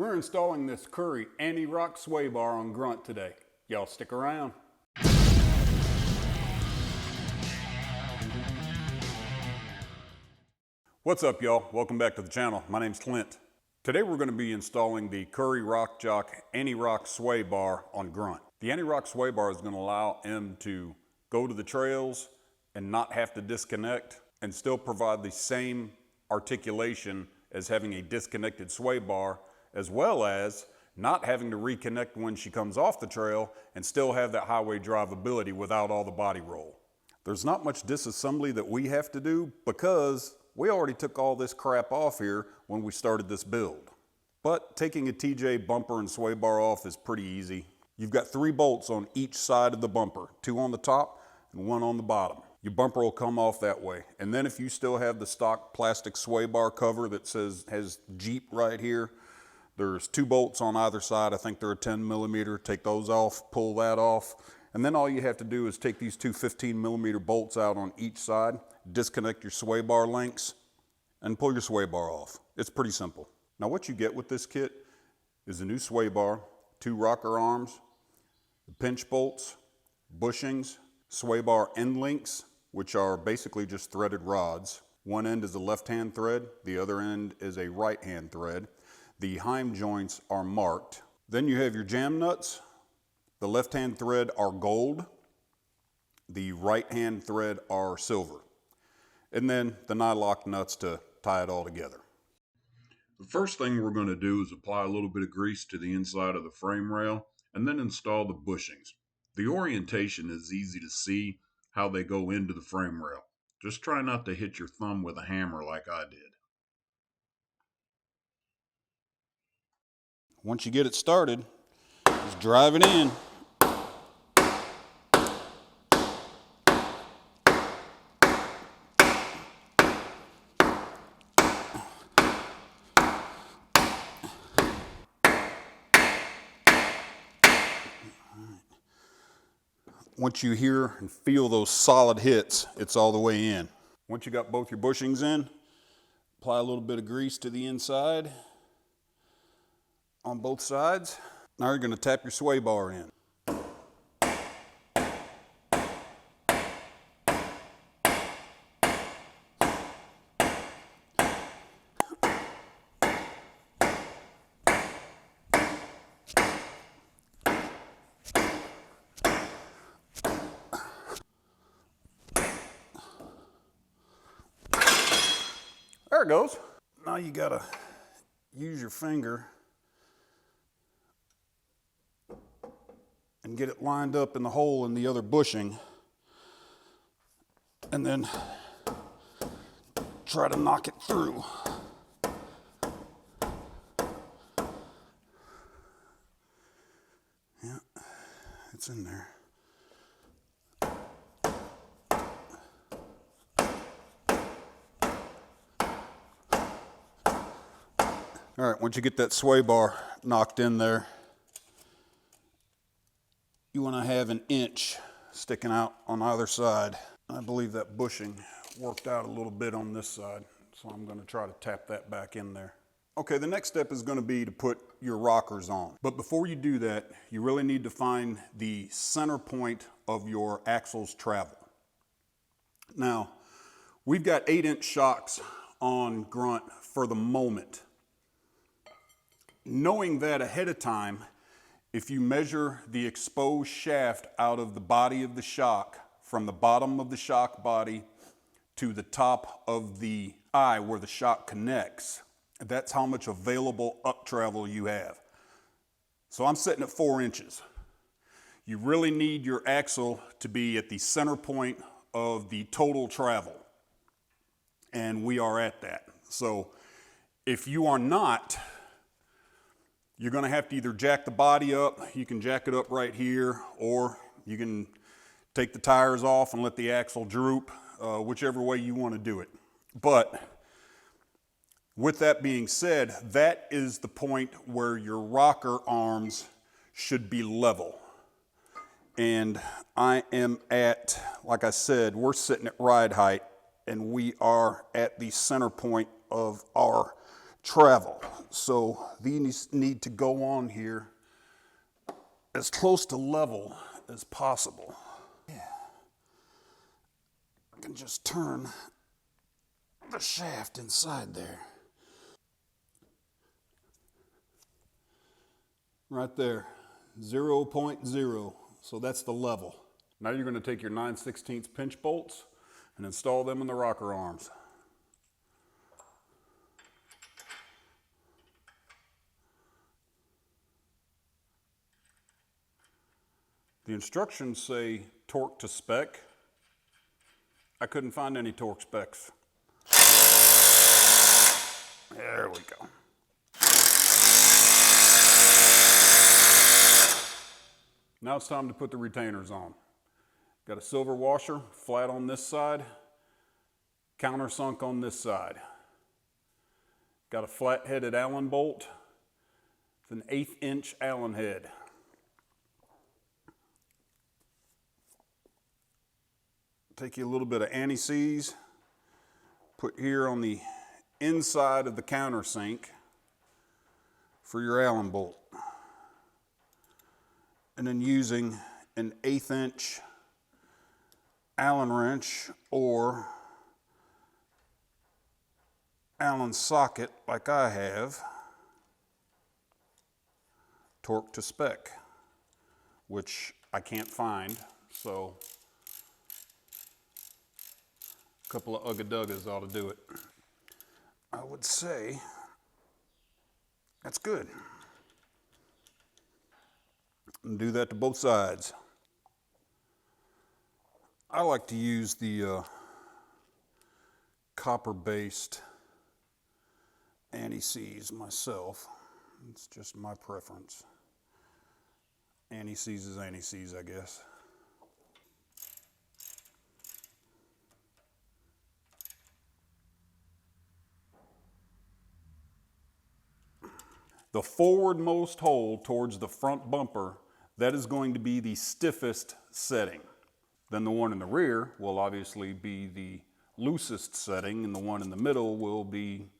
We're installing this Curry Antirock sway bar on Grunt today. Y'all stick around. What's up, y'all? Welcome back to the channel. My name's Clint. Today we're going to be installing the Curry Rock Jock Antirock sway bar on Grunt. The Antirock sway bar is going to allow him to go to the trails and not have to disconnect and still provide the same articulation as having a disconnected sway bar, as well as not having to reconnect when she comes off the trail and still have that highway drivability without all the body roll. There's not much disassembly that we have to do because we already took all this crap off here when we started this build. But taking a TJ bumper and sway bar off is pretty easy. You've got 3 bolts on each side of the bumper, 2 on the top and 1 on the bottom. Your bumper will come off that way. And then if you still have the stock plastic sway bar cover that has Jeep right here, there's 2 bolts on either side. I think they're a 10 millimeter. Take those off, pull that off. And then all you have to do is take these 2 15 millimeter bolts out on each side, disconnect your sway bar links, and pull your sway bar off. It's pretty simple. Now what you get with this kit is a new sway bar, 2 rocker arms, pinch bolts, bushings, sway bar end links, which are basically just threaded rods. One end is a left-hand thread, the other end is a right-hand thread. The heim joints are marked. Then you have your jam nuts. The left-hand thread are gold. The right-hand thread are silver. And then the nylock nuts to tie it all together. The first thing we're going to do is apply a little bit of grease to the inside of the frame rail and then install the bushings. The orientation is easy to see how they go into the frame rail. Just try not to hit your thumb with a hammer like I did. Once you get it started, just drive it in. Once you hear and feel those solid hits, it's all the way in. Once you got both your bushings in, apply a little bit of grease to the inside on both sides. Now you're going to tap your sway bar in. There it goes. Now you gotta use your finger and get it lined up in the hole in the other bushing, and then try to knock it through. Yeah, it's in there. All right, once you get that sway bar knocked in there, you want to have 1 inch sticking out on either side. I believe that bushing worked out a little bit on this side, so I'm going to try to tap that back in there. Okay, the next step is going to be to put your rockers on. But before you do that, you really need to find the center point of your axle's travel. Now, we've got 8-inch shocks on Grunt for the moment. Knowing that ahead of time, if you measure the exposed shaft out of the body of the shock, from the bottom of the shock body to the top of the eye where the shock connects, that's how much available up travel you have. So I'm sitting at 4 inches. You really need your axle to be at the center point of the total travel, and we are at that. So if you are not, you're going to have to either jack the body up. You can jack it up right here, or you can take the tires off and let the axle droop, whichever way you want to do it. But with that being said, that is the point where your rocker arms should be level. And I am at, like I said, we're sitting at ride height, and we are at the center point of our travel. So these need to go on here as close to level as possible. Yeah. I can just turn the shaft inside there. Right there, 0.0, so that's the level. Now you're going to take your 9/16 pinch bolts and install them in the rocker arms. The instructions say torque to spec. I couldn't find any torque specs. There we go. Now it's time to put the retainers on. Got a silver washer, flat on this side, countersunk on this side. Got a flat-headed Allen bolt. It's an 1/8 inch Allen head. Take you a little bit of anti-seize, put here on the inside of the countersink for your Allen bolt. And then using an 1/8 inch Allen wrench or Allen socket like I have, torque to spec, which I can't find, so a couple of ugga-duggas ought to do it. I would say that's good. And do that to both sides. I like to use the copper-based anti-seize myself. It's just my preference. Anti-seize is anti-seize, I guess. The forwardmost hole towards the front bumper, that is going to be the stiffest setting. Then the one in the rear will obviously be the loosest setting, and the one in the middle will be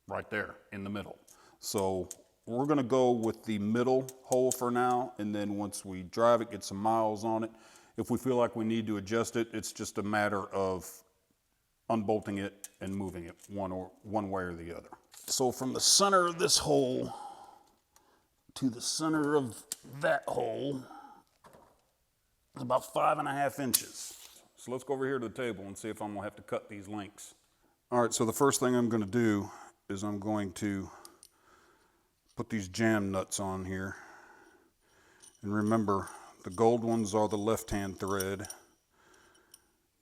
right there in the middle. So we're gonna go with the middle hole for now, and then once we drive it, get some miles on it, if we feel like we need to adjust it, it's just a matter of unbolting it and moving it one way or the other. So from the center of this hole to the center of that hole is about 5.5 inches. So let's go over here to the table and see if I'm gonna have to cut these links. All right, so the first thing I'm gonna do is I'm going to put these jam nuts on here. And remember, the gold ones are the left-hand thread.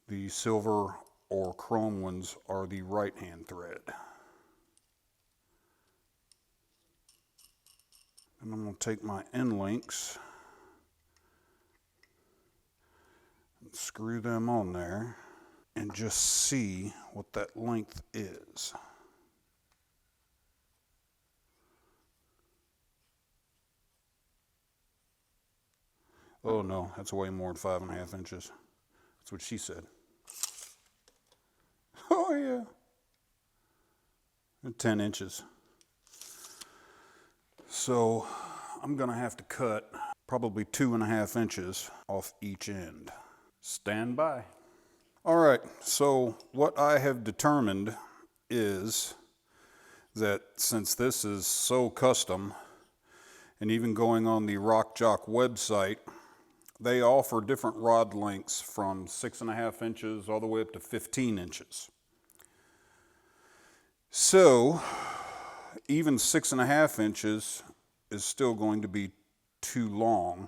The silver or chrome ones are the right-hand thread. And I'm going to take my end links and screw them on there and just see what that length is. Oh no, that's way more than 5.5 inches. That's what she said. Oh yeah. 10 inches. So I'm gonna have to cut probably 2.5 inches off each end. Stand by. All right, so what I have determined is that since this is so custom, and even going on the Rock Jock website, they offer different rod lengths from 6.5 inches all the way up to 15 inches. So even 6.5 inches is still going to be too long.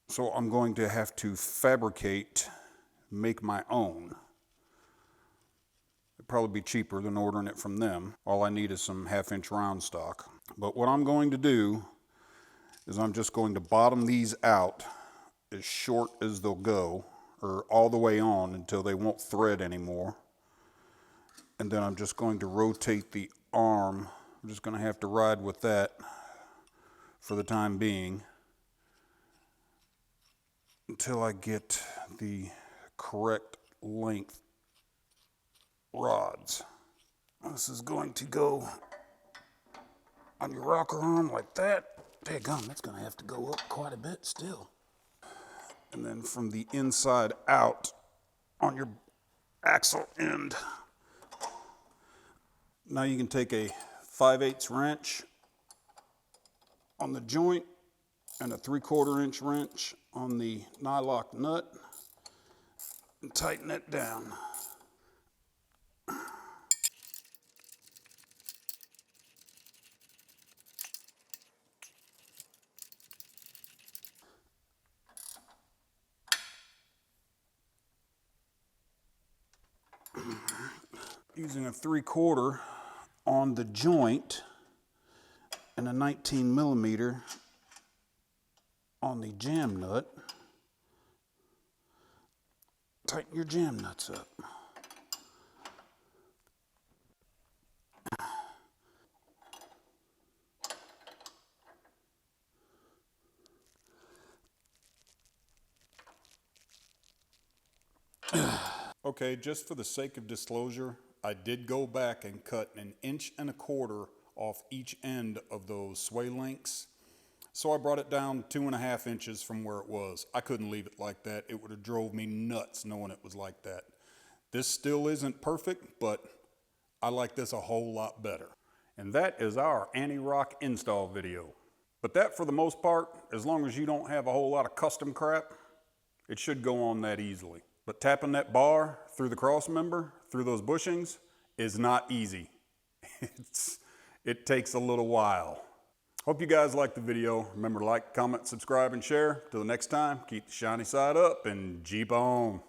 So I'm going to have to make my own. It'd probably be cheaper than ordering it from them. All I need is some 1/2 inch round stock. But what I'm going to do is I'm just going to bottom these out as short as they'll go, or all the way on until they won't thread anymore. And then I'm just going to rotate the arm. I'm just going to have to ride with that for the time being until I get the correct length rods. This is going to go on your rocker arm like that. Daggum, that's going to have to go up quite a bit still. And then from the inside out on your axle end. Now you can take a 5/8 wrench on the joint and a 3/4 inch wrench on the nylock nut and tighten it down. Using a 3/4 on the joint and a 19mm on the jam nut, tighten your jam nuts up. Okay, just for the sake of disclosure, I did go back and cut 1.25 inches off each end of those sway links. So I brought it down 2.5 inches from where it was. I couldn't leave it like that. It would have drove me nuts knowing it was like that. This still isn't perfect, but I like this a whole lot better. And that is our Antirock install video. But that, for the most part, as long as you don't have a whole lot of custom crap, it should go on that easily. But tapping that bar through the cross member, through those bushings, is not easy. It takes a little while. Hope you guys liked the video. Remember to like, comment, subscribe, and share. Till the next time, keep the shiny side up and Jeep on.